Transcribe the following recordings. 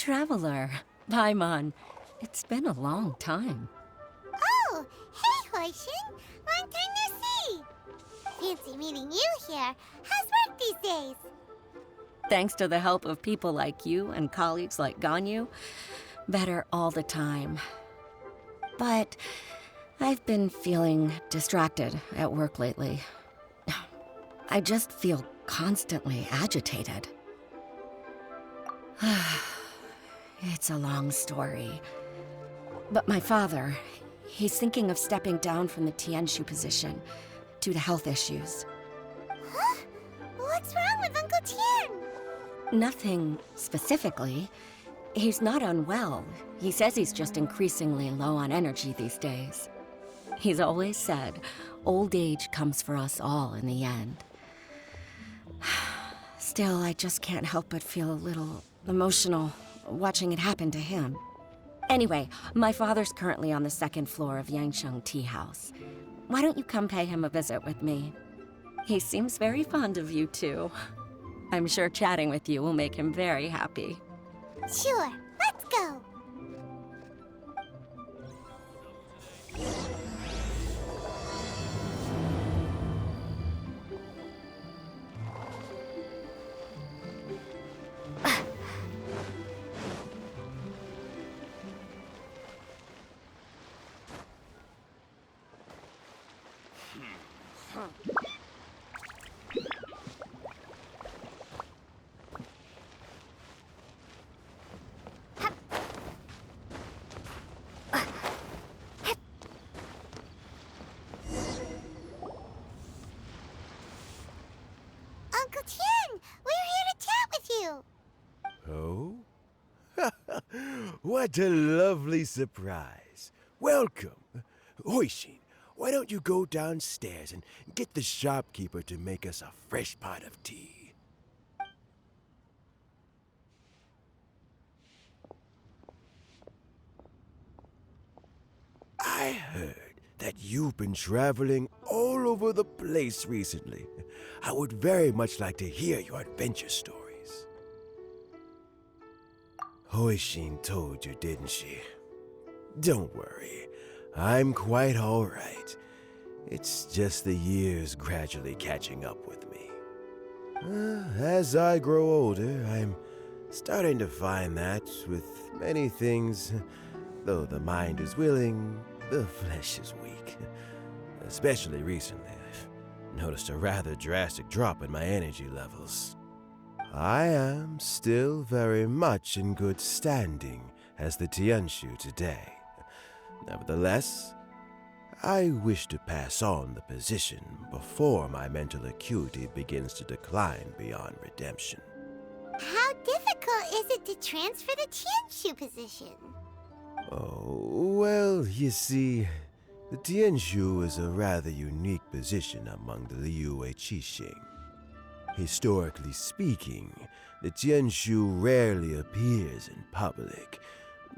traveler. Paimon. It's been a long time. Oh, hey, Hoishin. Long time no see. Fancy meeting you here. How's work these days? Thanks to the help of people like you and colleagues like Ganyu, better all the time. But I've been feeling distracted at work lately. I just feel constantly agitated. It's a long story. But my father, he's thinking of stepping down from the Tianshu position due to health issues. Huh? What's wrong with Uncle Tian? Nothing specifically. He's not unwell. He says he's just increasingly low on energy these days. He's always said, old age comes for us all in the end. Still, I just can't help but feel a little emotional watching it happen to him. Anyway, my father's currently on the second floor of Yangsheng Tea House. Why don't you come pay him a visit with me? He seems very fond of you, too. I'm sure chatting with you will make him very happy. Sure, let's go. Uncle Tian, we're here to chat with you. Oh? What a lovely surprise. Welcome. Hoishin, why don't you go downstairs and get the shopkeeper to make us a fresh pot of tea? I heard that you've been traveling all over the place recently. I would very much like to hear your adventure stories. Hoishin told you, didn't she? Don't worry, I'm quite all right. It's just the years gradually catching up with me. As I grow older, I'm starting to find that with many things, though the mind is willing, the flesh is weak. Especially recently, I've noticed a rather drastic drop in my energy levels. I am still very much in good standing as the Tianshu today. Nevertheless, I wish to pass on the position before my mental acuity begins to decline beyond redemption. How difficult is it to transfer the Tianshu position? Oh, well, you see, the Tianshu is a rather unique position among the Liyue Qixing. Historically speaking, the Tianshu rarely appears in public.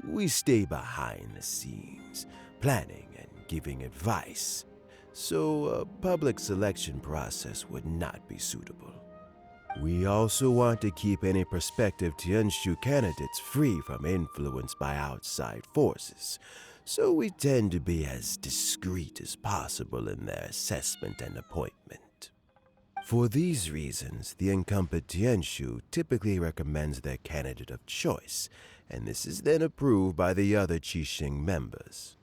We stay behind the scenes, planning and giving advice, so a public selection process would not be suitable. We also want to keep any prospective Tianshu candidates free from influence by outside forces, so we tend to be as discreet as possible in their assessment and appointment. For these reasons, the incumbent Tianshu typically recommends their candidate of choice, and this is then approved by the other Qixing members.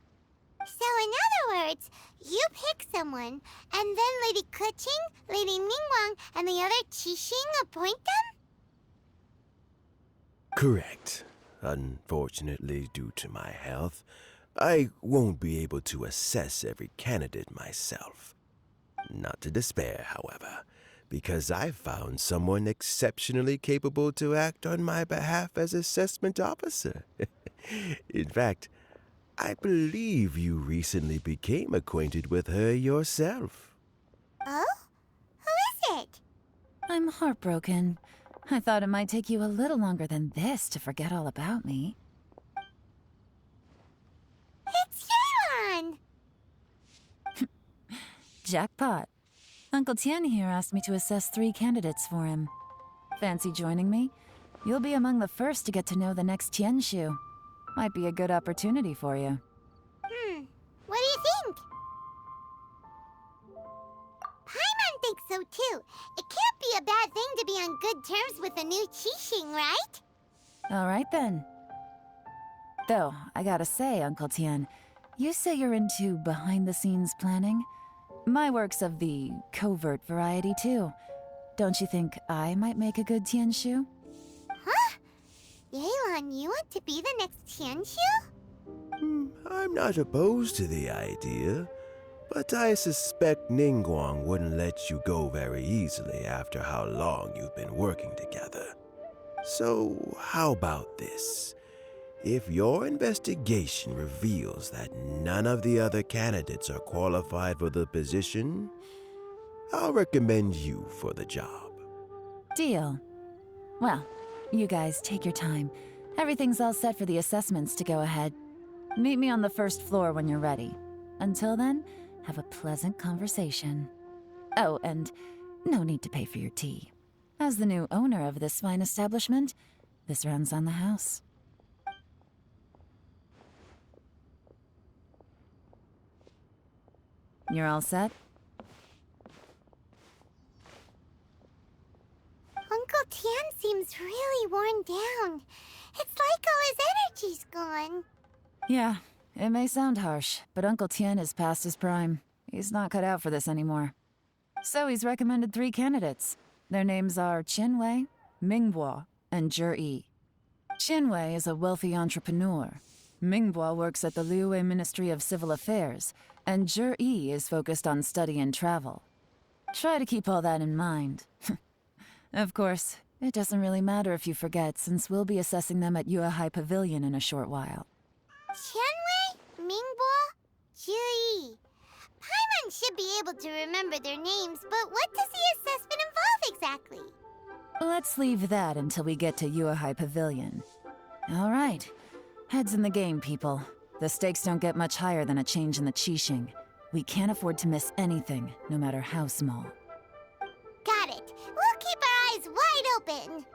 So in other words, you pick someone, and then Lady Keqing, Lady Ningguang, and the other Qixing appoint them? Correct. Unfortunately, due to my health, I won't be able to assess every candidate myself. Not to despair, however, because I found someone exceptionally capable to act on my behalf as assessment officer. In fact, I believe you recently became acquainted with her yourself. Oh? Who is it? I'm heartbroken. I thought it might take you a little longer than this to forget all about me. It's Yelan! Jackpot. Uncle Tian here asked me to assess 3 candidates for him. Fancy joining me? You'll be among the first to get to know the next Tianshu. Might be a good opportunity for you. What do you think? Paimon thinks so too. It can't be a bad thing to be on good terms with a new Qixing, right? All right then. Though, I gotta say, Uncle Tian, you say you're into behind-the-scenes planning? My work's of the covert variety too. Don't you think I might make a good Tianshu? Huh? Yelan, you want to be the next Tianshu? I'm not opposed to the idea, but I suspect Ningguang wouldn't let you go very easily after how long you've been working together. So, how about this? If your investigation reveals that none of the other candidates are qualified for the position, I'll recommend you for the job. Deal. Well, you guys take your time. Everything's all set for the assessments to go ahead. Meet me on the first floor when you're ready. Until then, have a pleasant conversation. Oh, and no need to pay for your tea. As the new owner of this fine establishment, this runs on the house. You're all set? Uncle Tian seems really worn down. It's like all his energy's gone. Yeah, it may sound harsh, but Uncle Tian is past his prime. He's not cut out for this anymore. So he's recommended 3 candidates. Their names are Qinwei, Mingbo, and Zhi. Qinwei is a wealthy entrepreneur. Mingbo works at the Liyue Ministry of Civil Affairs, and Zhi is focused on study and travel. Try to keep all that in mind. Of course, it doesn't really matter if you forget, since we'll be assessing them at Yuehai Pavilion in a short while. Qianwei, Mingbo, Zhi. Paimon should be able to remember their names, but what does the assessment involve exactly? Let's leave that until we get to Yuehai Pavilion. All right. Heads in the game, people. The stakes don't get much higher than a change in the Qixing. We can't afford to miss anything, no matter how small. Got it. We'll keep our eyes wide open.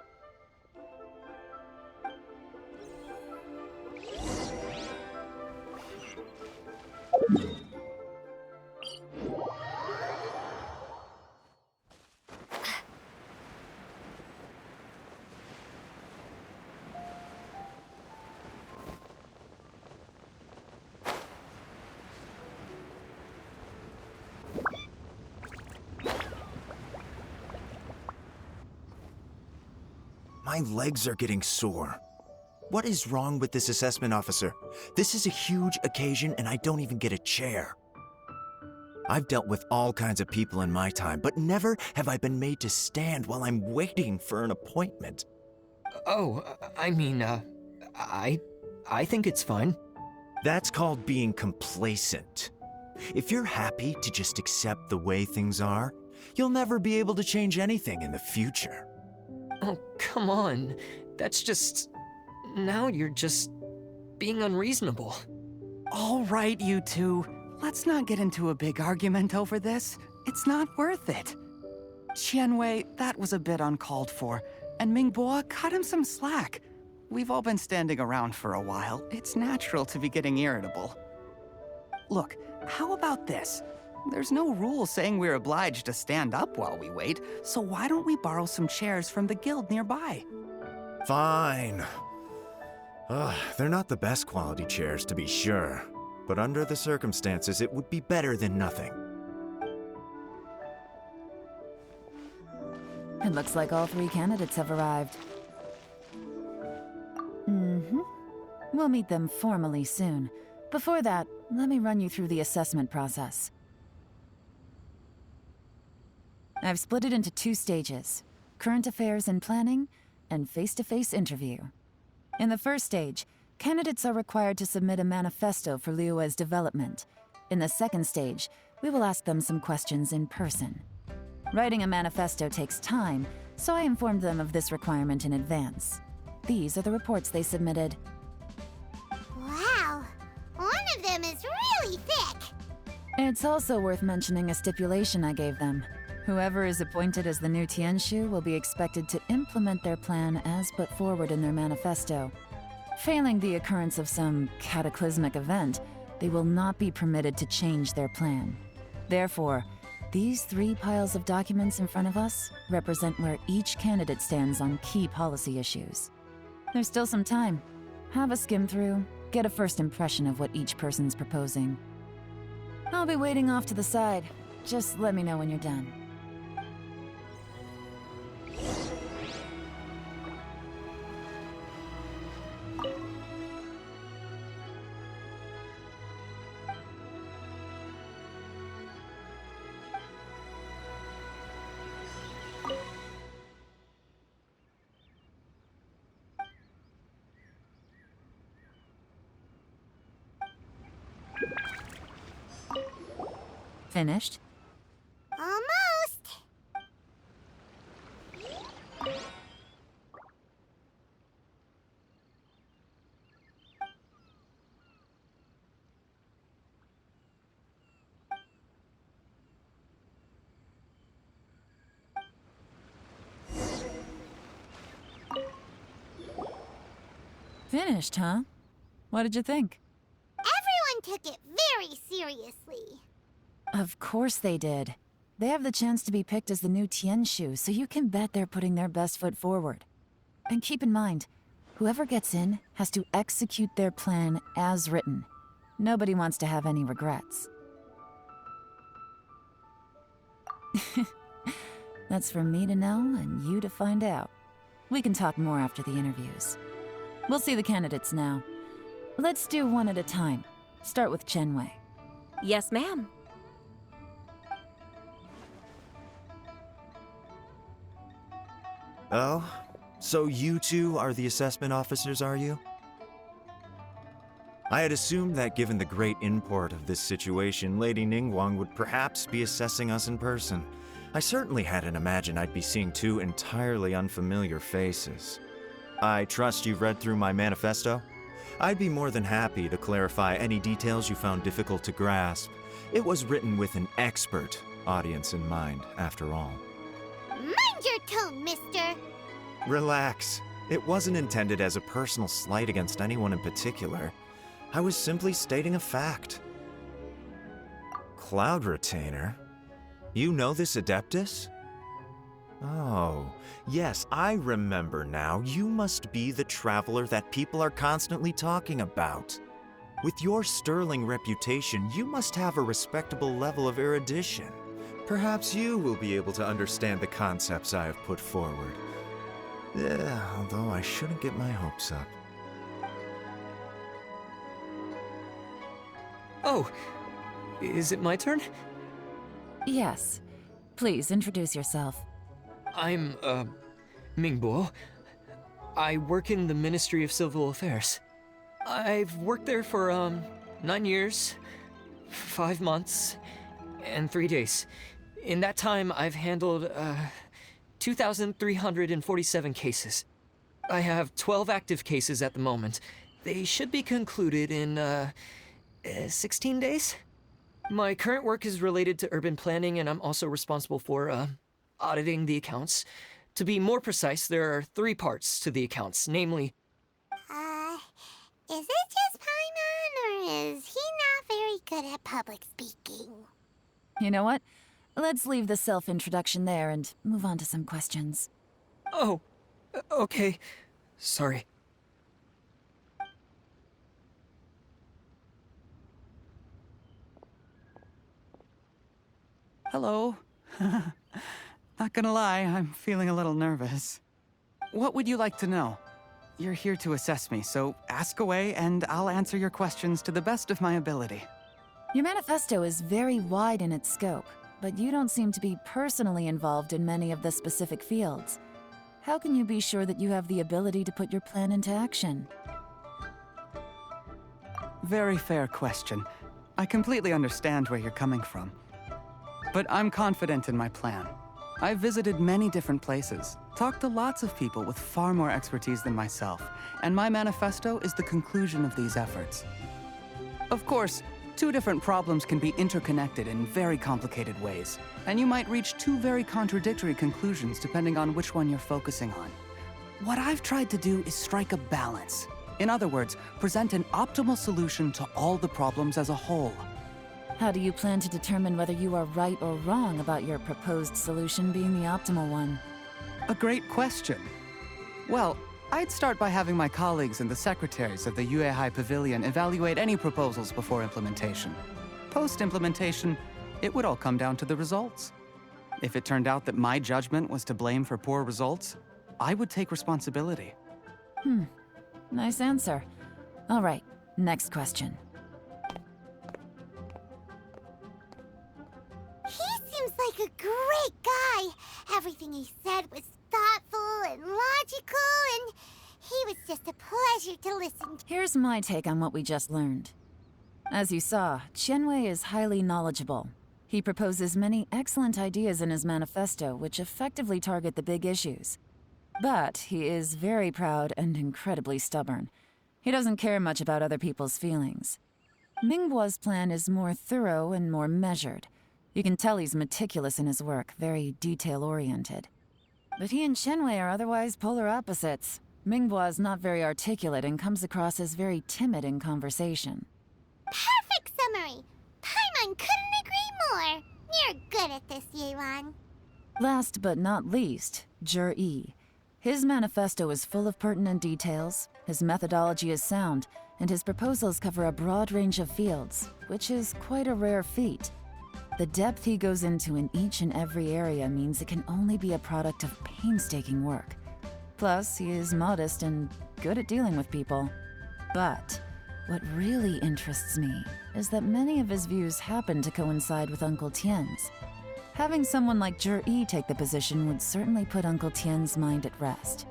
My legs are getting sore. What is wrong with this assessment officer? This is a huge occasion and I don't even get a chair. I've dealt with all kinds of people in my time, but never have I been made to stand while I'm waiting for an appointment. Oh, I mean, I think it's fine. That's called being complacent. If you're happy to just accept the way things are, you'll never be able to change anything in the future. Oh, come on. That's just... Now you're just being unreasonable. All right, you two. Let's not get into a big argument over this. It's not worth it. Qianwei, that was a bit uncalled for. And Mingbo, cut him some slack. We've all been standing around for a while. It's natural to be getting irritable. Look, how about this? There's no rule saying we're obliged to stand up while we wait, so why don't we borrow some chairs from the guild nearby? Fine. They're not the best quality chairs, to be sure. But under the circumstances, it would be better than nothing. It looks like all 3 candidates have arrived. We'll meet them formally soon. Before that, let me run you through the assessment process. I've split it into 2 stages: current affairs and planning, and face-to-face interview. In the first stage, candidates are required to submit a manifesto for Liyue's development. In the second stage, we will ask them some questions in person. Writing a manifesto takes time, so I informed them of this requirement in advance. These are the reports they submitted. Wow. One of them is really thick. It's also worth mentioning a stipulation I gave them. Whoever is appointed as the new Tianshu will be expected to implement their plan as put forward in their manifesto. Failing the occurrence of some cataclysmic event, they will not be permitted to change their plan. Therefore, these 3 piles of documents in front of us represent where each candidate stands on key policy issues. There's still some time. Have a skim through, get a first impression of what each person's proposing. I'll be waiting off to the side. Just let me know when you're done. Finished? Almost. Finished, huh? What did you think? Everyone took it very seriously. Of course they did. They have the chance to be picked as the new Tianshu, so you can bet they're putting their best foot forward. And keep in mind, whoever gets in has to execute their plan as written. Nobody wants to have any regrets. That's for me to know and you to find out. We can talk more after the interviews. We'll see the candidates now. Let's do one at a time. Start with Chenwei. Yes, ma'am. Oh? So you two are the assessment officers, are you? I had assumed that given the great import of this situation, Lady Ningguang would perhaps be assessing us in person. I certainly hadn't imagined I'd be seeing 2 entirely unfamiliar faces. I trust you've read through my manifesto? I'd be more than happy to clarify any details you found difficult to grasp. It was written with an expert audience in mind, after all. Mind your tone, mister. Relax. It wasn't intended as a personal slight against anyone in particular. I was simply stating a fact. Cloud Retainer? You know this Adeptus? Oh, yes, I remember now. You must be the traveler that people are constantly talking about. With your sterling reputation, you must have a respectable level of erudition. Perhaps you will be able to understand the concepts I have put forward. Yeah, although I shouldn't get my hopes up. Oh, is it my turn? Yes. Please introduce yourself. I'm, Mingbo. I work in the Ministry of Civil Affairs. I've worked there for, 9 years, 5 months, and 3 days. In that time, I've handled, 2,347 cases. I have 12 active cases at the moment. They should be concluded in, 16 days? My current work is related to urban planning, and I'm also responsible for, auditing the accounts. To be more precise, there are 3 parts to the accounts, namely... Is it just Paimon, or is he not very good at public speaking? You know what? Let's leave the self-introduction there and move on to some questions. Oh, okay. Sorry. Hello. Not gonna lie, I'm feeling a little nervous. What would you like to know? You're here to assess me, so ask away and I'll answer your questions to the best of my ability. Your manifesto is very wide in its scope, but you don't seem to be personally involved in many of the specific fields. How can you be sure that you have the ability to put your plan into action? Very fair question. I completely understand where you're coming from. But I'm confident in my plan. I've visited many different places, talked to lots of people with far more expertise than myself, and my manifesto is the conclusion of these efforts. Of course, Two different problems can be interconnected in very complicated ways, and you might reach two very contradictory conclusions depending on which one you're focusing on. What I've tried to do is strike a balance. In other words, present an optimal solution to all the problems as a whole. How do you plan to determine whether you are right or wrong about your proposed solution being the optimal one? A great question. Well, I'd start by having my colleagues and the secretaries of the Yuehai Pavilion evaluate any proposals before implementation. Post-implementation, it would all come down to the results. If it turned out that my judgment was to blame for poor results, I would take responsibility. Nice answer. All right, next question. He seems like a great guy. Everything he said was thoughtful and logical, and he was just a pleasure to listen to. Here's my take on what we just learned. As you saw, Qianwei is highly knowledgeable. He proposes many excellent ideas in his manifesto which effectively target the big issues. But he is very proud and incredibly stubborn. He doesn't care much about other people's feelings. Mingbo's plan is more thorough and more measured. You can tell he's meticulous in his work, very detail-oriented. But he and Qianwei are otherwise polar opposites. Mingbo is not very articulate and comes across as very timid in conversation. Perfect summary. Paimon couldn't agree more. You're good at this, Yelan. Last but not least, Yi. His manifesto is full of pertinent details, his methodology is sound, and his proposals cover a broad range of fields, which is quite a rare feat. The depth he goes into in each and every area means it can only be a product of painstaking work. Plus, he is modest and good at dealing with people. But what really interests me is that many of his views happen to coincide with Uncle Tien's. Having someone like Yi take the position would certainly put Uncle Tien's mind at rest.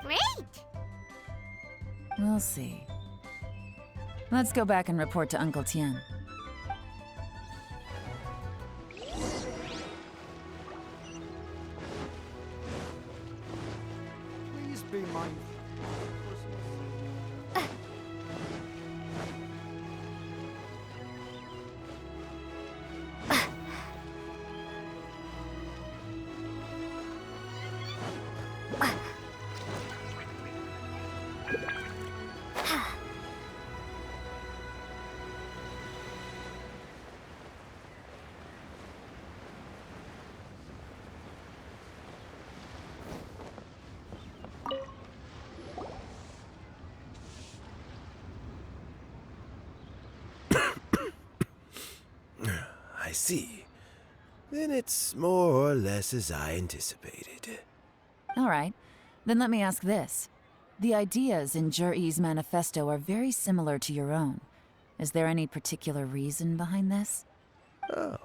Great! We'll see. Let's go back and report to Uncle Tien. Please be mindful. I see. Then it's more or less as I anticipated. All right, then let me ask this. The ideas in Yi's manifesto are very similar to your own. Is there any particular reason behind this? Oh,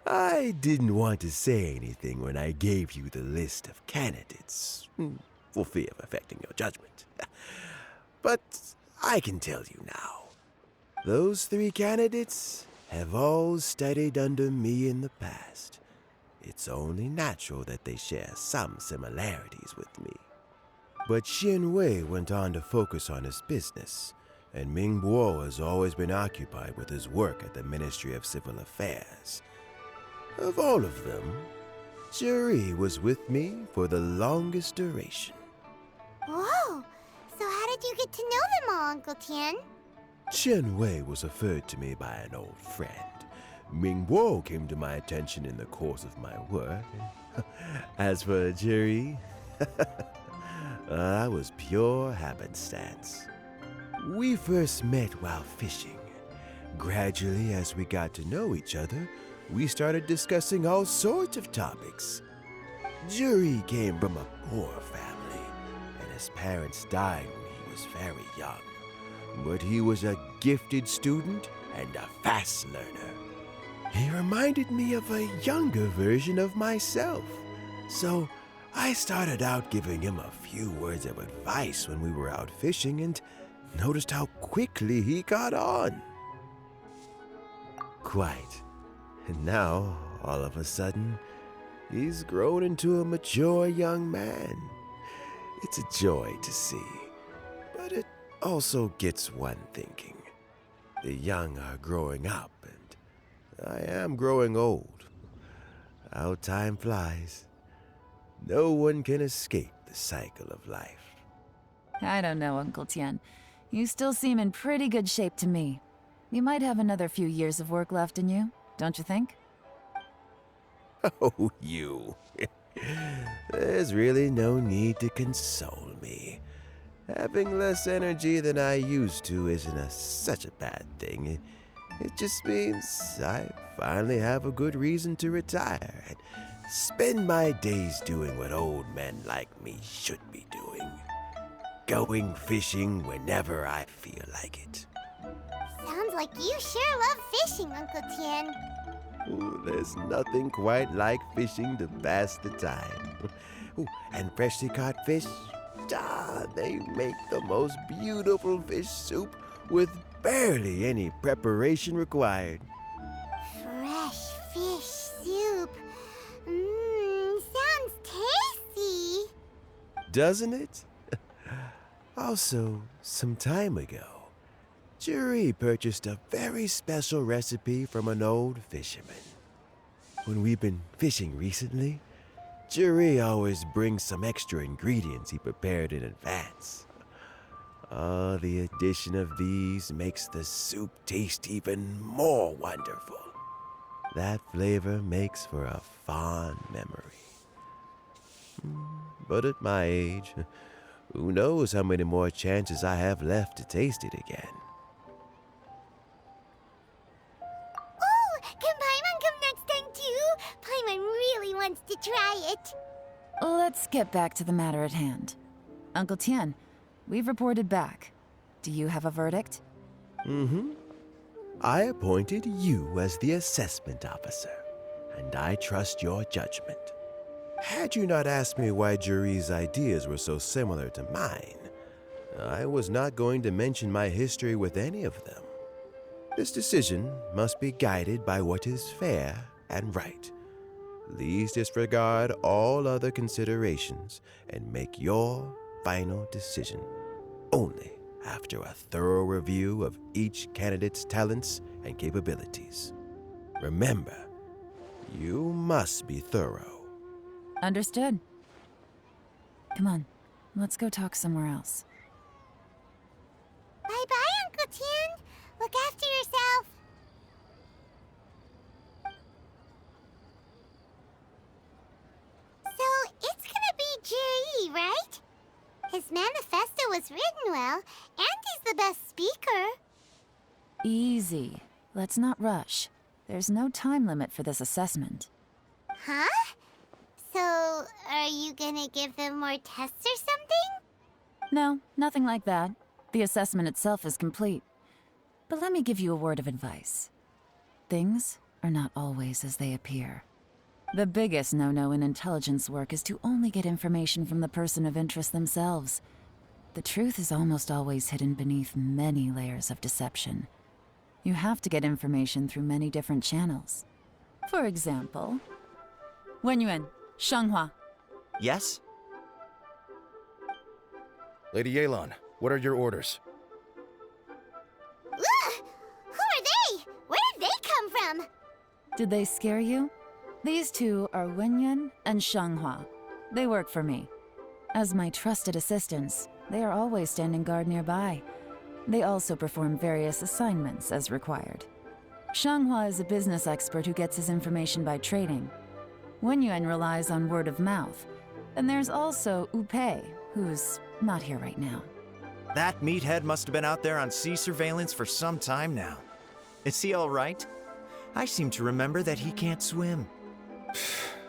I didn't want to say anything when I gave you the list of candidates, for fear of affecting your judgment. But I can tell you now. Those 3 candidates have all studied under me in the past. It's only natural that they share some similarities with me. But Qianwei went on to focus on his business, and Mingbo has always been occupied with his work at the Ministry of Civil Affairs. Of all of them, Yi was with me for the longest duration. Whoa! So how did you get to know them all, Uncle Tien? Qianwei was referred to me by an old friend. Mingbo came to my attention in the course of my work. As for Yi, I was pure happenstance. We first met while fishing. Gradually, as we got to know each other, we started discussing all sorts of topics. Yi came from a poor family, and his parents died when he was very young. But he was a gifted student and a fast learner. He reminded me of a younger version of myself. So I started out giving him a few words of advice when we were out fishing and noticed how quickly he got on. Quite. And now, all of a sudden, he's grown into a mature young man. It's a joy to see, but it also gets one thinking. The young are growing up, and I am growing old. How time flies. No one can escape the cycle of life. I don't know, Uncle Tian. You still seem in pretty good shape to me. You might have another few years of work left in you, don't you think? Oh, you. There's really no need to console me. Having less energy than I used to isn't such a bad thing. It just means I finally have a good reason to retire and spend my days doing what old men like me should be doing. Going fishing whenever I feel like it. Sounds like you sure love fishing, Uncle Tian. Ooh, there's nothing quite like fishing to pass the time. Ooh, and freshly caught fish, they make the most beautiful fish soup with barely any preparation required. Fresh fish soup. Sounds tasty. Doesn't it? Also, some time ago, Juri purchased a very special recipe from an old fisherman. When we've been fishing recently, Juri always brings some extra ingredients he prepared in advance. The addition of these makes the soup taste even more wonderful. That flavor makes for a fond memory. But at my age, who knows how many more chances I have left to taste it again. Oh, can Paimon come next time too? Paimon really wants to try it. Let's get back to the matter at hand. Uncle Tian, we've reported back. Do you have a verdict? I appointed you as the assessment officer, and I trust your judgment. Had you not asked me why Juri's ideas were so similar to mine, I was not going to mention my history with any of them. This decision must be guided by what is fair and right. Please disregard all other considerations and make your final decision only after a thorough review of each candidate's talents and capabilities. Remember, you must be thorough. Understood. Come on, let's go talk somewhere else. Bye-bye, Uncle Tian. Look after yourself. So, it's gonna be Juri, right? His manifesto was written well, and he's the best speaker. Easy. Let's not rush. There's no time limit for this assessment. Huh? So, are you gonna give them more tests or something? No, nothing like that. The assessment itself is complete. But let me give you a word of advice. Things are not always as they appear. The biggest no-no in intelligence work is to only get information from the person of interest themselves. The truth is almost always hidden beneath many layers of deception. You have to get information through many different channels. For example, Wenyuan, Shanghua. Yes? Lady Yelan, what are your orders? Ugh! Who are they? Where did they come from? Did they scare you? These two are Wenyuan and Shanghua. They work for me. As my trusted assistants, they are always standing guard nearby. They also perform various assignments as required. Shanghua is a business expert who gets his information by trading. Wenyuan relies on word of mouth. And there's also Upei, who's not here right now. That meathead must have been out there on sea surveillance for some time now. Is he all right? I seem to remember that he can't swim.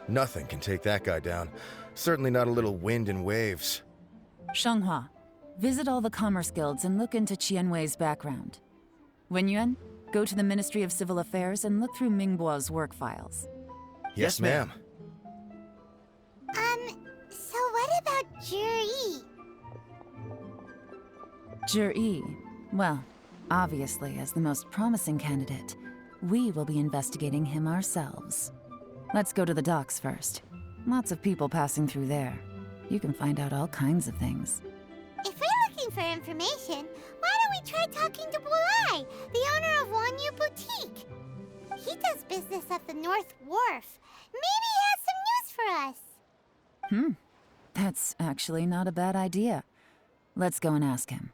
Nothing can take that guy down. Certainly not a little wind and waves. Shanghua, visit all the commerce guilds and look into Qianwei's background. Wenyuan, go to the Ministry of Civil Affairs and look through Mingbo's work files. Yes, ma'am. So what about Juri? Juri, well, obviously as the most promising candidate, we will be investigating him ourselves. Let's go to the docks first. Lots of people passing through there. You can find out all kinds of things. If we look looking for information, why don't we try talking to Bulai, the owner of Wanyu Boutique? He does business at the North Wharf. Maybe he has some news for us. That's actually not a bad idea. Let's go and ask him.